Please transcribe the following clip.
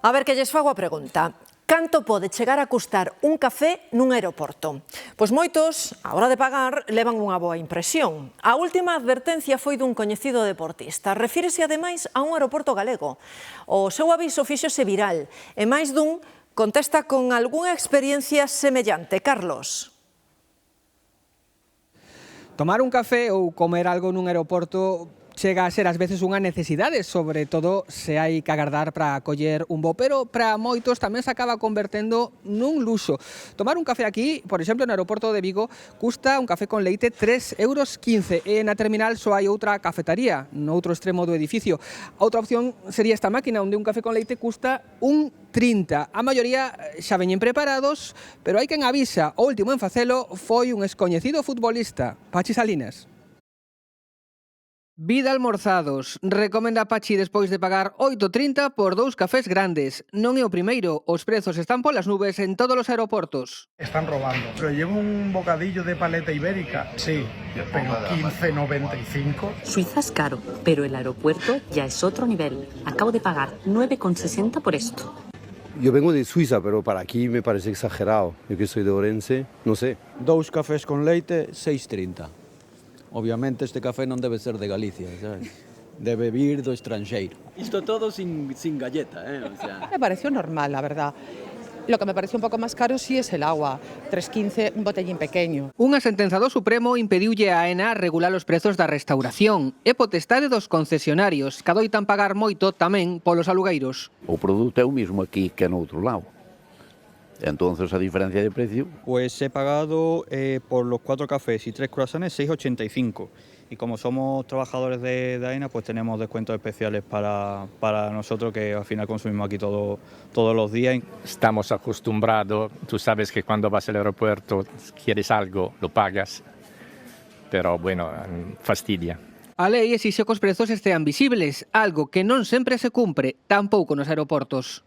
A ver que lles fago a pregunta. Canto pode chegar a custar un café nun aeroporto? Pois moitos, á hora de pagar, levan unha boa impresión. A última advertencia foi dun coñecido deportista. Refírese ademais a un aeroporto galego. O seu aviso fíxose viral e máis dun contesta con algunha experiencia semellante. Carlos. Tomar un café ou comer algo nun aeroporto chega a ser ás veces unha necesidade, sobre todo se hai que agardar para coller un voo, pero para moitos tamén se acaba convertendo nun luxo. Tomar un café aquí, por exemplo, no aeroporto de Vigo, custa un café con leite 3,15 € e na terminal só hai outra cafetaría, no outro extremo do edificio. Outra opción sería esta máquina, onde un café con leite custa 1,30. A maioría xa veñen preparados, pero hai quen avisa. O último en facelo foi un escoñecido futbolista, Pachi Salinas. Vida almorzados. Recomenda Pachi despois de pagar 8,30 por 2 cafés grandes. Non é o primeiro, os prezos están polas nubes en todos os aeroportos. Están robando. Pero llevo un bocadillo de paleta ibérica. Sí, pero 15,95. Suiza es caro, pero el aeropuerto ya es otro nivel. Acabo de pagar 9,60 por esto. Yo vengo de Suiza, pero para aquí me parece exagerado. Yo que soy de Orense, no sé. 2 cafés con leite, 6,30. Obviamente este café non debe ser de Galicia, sabes? Debe vir do estranxeiro. Isto todo sin galleta, O sea... Me pareció normal, la verdad. Lo que me pareció un poco más caro sí es el agua. 3,15, un botellín pequeño. Unha sentenza do Supremo impediulle a AENA regular os prezos da restauración. É potestade dos concesionarios, que adoitan pagar moito tamén polos alugueiros. O produto é o mismo aquí que no outro lado. Entonces a diferencia de precio... Pues he pagado por los 4 cafés y 3 croissants 6,85. Y como somos trabajadores de AENA, pues tenemos descuentos especiales para nosotros que al final consumimos aquí todos los días. Estamos acostumbrados, tú sabes que cuando vas al aeropuerto quieres algo, lo pagas, pero bueno, fastidia. A lei exixe que os prezos estean visibles, algo que non sempre se cumpre, tampouco nos aeroportos.